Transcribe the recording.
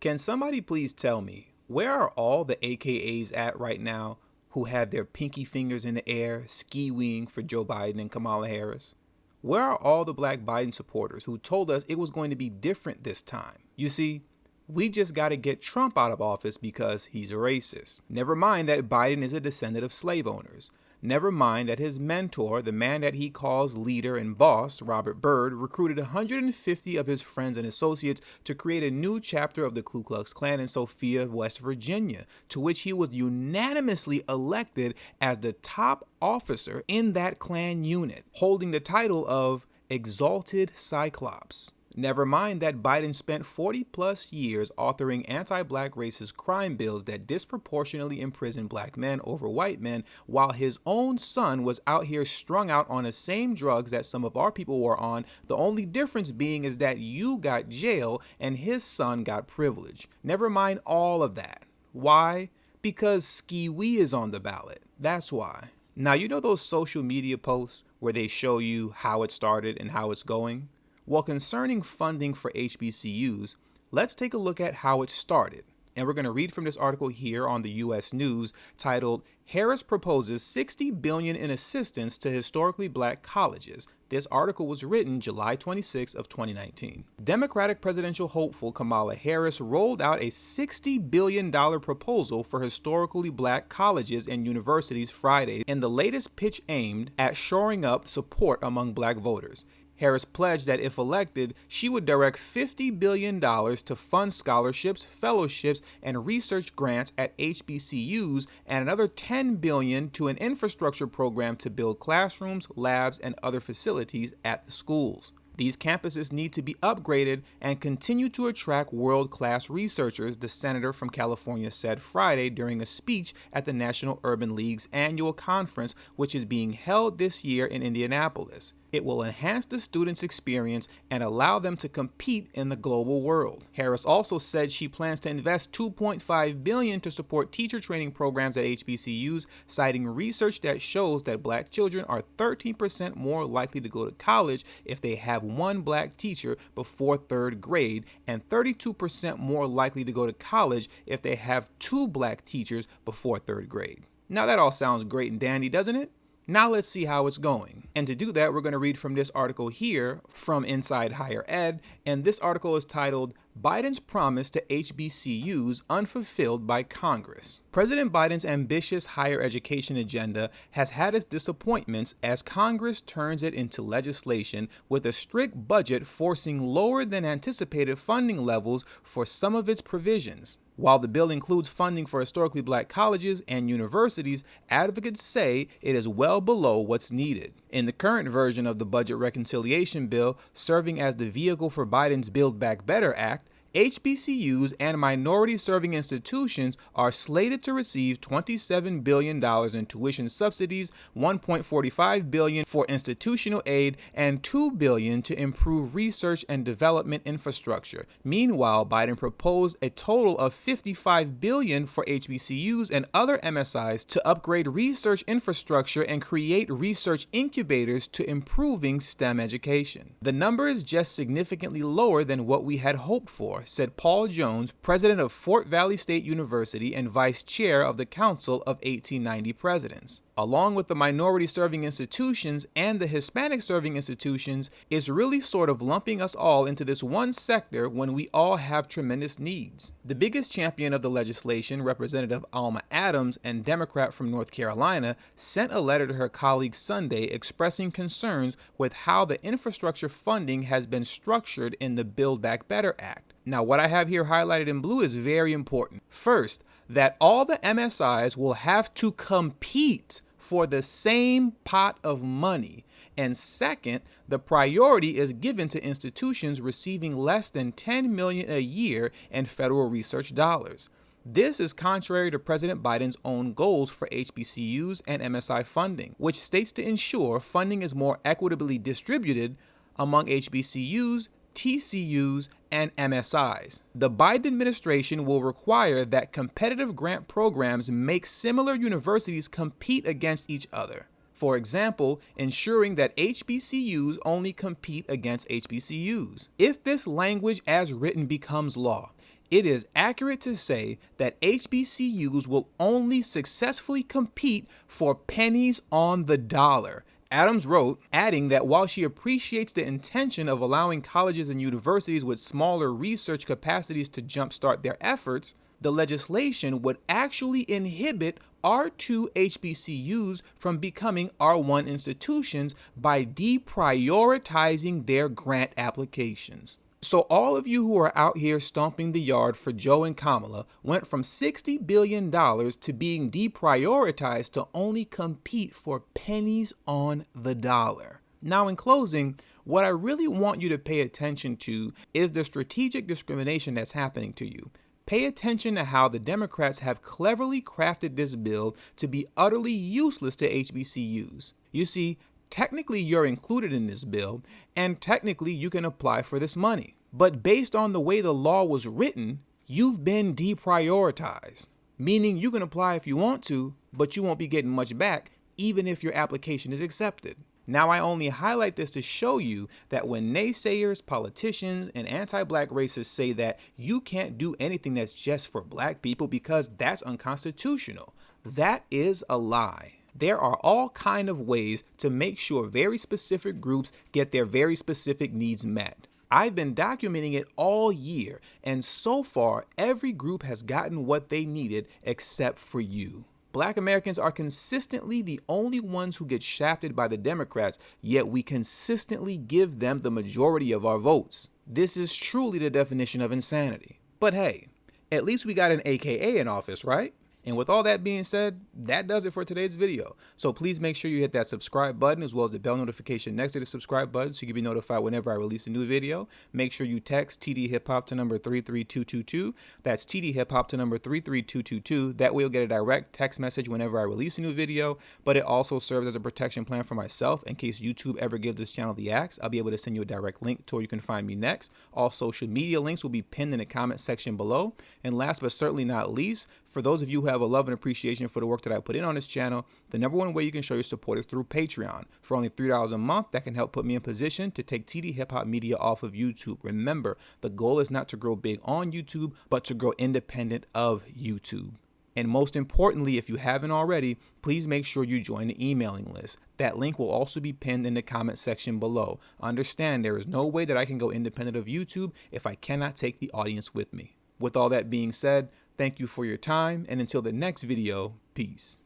Can somebody please tell me, where are all the AKAs at right now who had their pinky fingers in the air ski-weeing for Joe Biden and Kamala Harris? Where are all the black Biden supporters who told us it was going to be different this time? You see, we just got to get Trump out of office because he's a racist. Never mind that Biden is a descendant of slave owners. Never mind that his mentor, the man that he calls leader and boss, Robert Byrd, recruited 150 of his friends and associates to create a new chapter of the Ku Klux Klan in Sophia, West Virginia, to which he was unanimously elected as the top officer in that Klan unit, holding the title of Exalted Cyclops. Never mind that Biden spent 40 plus years authoring anti-black racist crime bills that disproportionately imprison black men over white men, while his own son was out here strung out on the same drugs that some of our people were on. The only difference being is that you got jail and his son got privilege. Never mind all of that. Why? Because ski-wee is on the ballot. That's why. Now, you know those social media posts where they show you how it started and how it's going? Well, concerning funding for HBCUs, let's take a look at how it started. And we're going to read from this article here on the U.S. News titled, Harris Proposes $60 billion in Assistance to Historically Black Colleges. This article was written July 26 of 2019. Democratic presidential hopeful Kamala Harris rolled out a $60 billion proposal for historically black colleges and universities Friday in the latest pitch aimed at shoring up support among black voters. Harris pledged that if elected, she would direct $50 billion to fund scholarships, fellowships, and research grants at HBCUs and another $10 billion to an infrastructure program to build classrooms, labs, and other facilities at the schools. These campuses need to be upgraded and continue to attract world-class researchers, the senator from California said Friday during a speech at the National Urban League's annual conference, which is being held this year in Indianapolis. It will enhance the students' experience and allow them to compete in the global world. Harris also said she plans to invest $2.5 billion to support teacher training programs at HBCUs, citing research that shows that black children are 13% more likely to go to college if they have one black teacher before third grade, and 32% more likely to go to college if they have two black teachers before third grade. Now that all sounds great and dandy, doesn't it? Now let's see how it's going. And to do that, we're going to read from this article here from Inside Higher Ed. And this article is titled, Biden's Promise to HBCUs Unfulfilled by Congress. President Biden's ambitious higher education agenda has had its disappointments as Congress turns it into legislation, with a strict budget forcing lower than anticipated funding levels for some of its provisions. While the bill includes funding for historically black colleges and universities, advocates say it is well below what's needed. In the current version of the budget reconciliation bill, serving as the vehicle for Biden's Build Back Better Act, HBCUs and minority-serving institutions are slated to receive $27 billion in tuition subsidies, $1.45 billion for institutional aid, and $2 billion to improve research and development infrastructure. Meanwhile, Biden proposed a total of $55 billion for HBCUs and other MSIs to upgrade research infrastructure and create research incubators to improving STEM education. The number is just significantly lower than what we had hoped for, said Paul Jones, president of Fort Valley State University and vice chair of the Council of 1890 Presidents. Along with the minority-serving institutions and the Hispanic-serving institutions, is really sort of lumping us all into this one sector when we all have tremendous needs. The biggest champion of the legislation, Representative Alma Adams, and Democrat from North Carolina, sent a letter to her colleagues Sunday expressing concerns with how the infrastructure funding has been structured in the Build Back Better Act. Now, what I have here highlighted in blue is very important. First, that all the MSIs will have to compete for the same pot of money. And second, the priority is given to institutions receiving less than $10 million a year in federal research dollars. This is contrary to President Biden's own goals for HBCUs and MSI funding, which states to ensure funding is more equitably distributed among HBCUs, TCUs, and MSIs. The Biden administration will require that competitive grant programs make similar universities compete against each other. For example, ensuring that HBCUs only compete against HBCUs. If this language as written becomes law, It is accurate to say that HBCUs will only successfully compete for pennies on the dollar. Adams wrote, adding that while she appreciates the intention of allowing colleges and universities with smaller research capacities to jumpstart their efforts, the legislation would actually inhibit R2 HBCUs from becoming R1 institutions by deprioritizing their grant applications. So all of you who are out here stomping the yard for Joe and Kamala went from $60 billion to being deprioritized to only compete for pennies on the dollar. Now, in closing, what I really want you to pay attention to is the strategic discrimination that's happening to you. Pay attention to how the Democrats have cleverly crafted this bill to be utterly useless to HBCUs. You see, technically you're included in this bill, and technically you can apply for this money. But based on the way the law was written, you've been deprioritized, meaning you can apply if you want to, but you won't be getting much back, even if your application is accepted. Now, I only highlight this to show you that when naysayers, politicians, and anti-black racists say that you can't do anything that's just for black people because that's unconstitutional, that is a lie. There are all kinds of ways to make sure very specific groups get their very specific needs met. I've been documenting it all year, and so far, every group has gotten what they needed except for you. Black Americans are consistently the only ones who get shafted by the Democrats, yet we consistently give them the majority of our votes. This is truly the definition of insanity. But hey, at least we got an AKA in office, right? And with all that being said, that does it for today's video. So please make sure you hit that subscribe button as well as the bell notification next to the subscribe button so you can be notified whenever I release a new video. Make sure you text tdhiphop to number 33222. That's tdhiphop to number 33222. That way you'll get a direct text message whenever I release a new video, but it also serves as a protection plan for myself in case YouTube ever gives this channel the axe. I'll be able to send you a direct link to where you can find me next. All social media links will be pinned in the comment section below. And last but certainly not least, for those of you who have a love and appreciation for the work that I put in on this channel, the number one way you can show your support is through Patreon. For only $3 a month, that can help put me in position to take TD Hip Hop Media off of YouTube. Remember, the goal is not to grow big on YouTube, but to grow independent of YouTube. And most importantly, if you haven't already, please make sure you join the emailing list. That link will also be pinned in the comment section below. Understand, there is no way that I can go independent of YouTube if I cannot take the audience with me. With all that being said, thank you for your time, and until the next video, peace.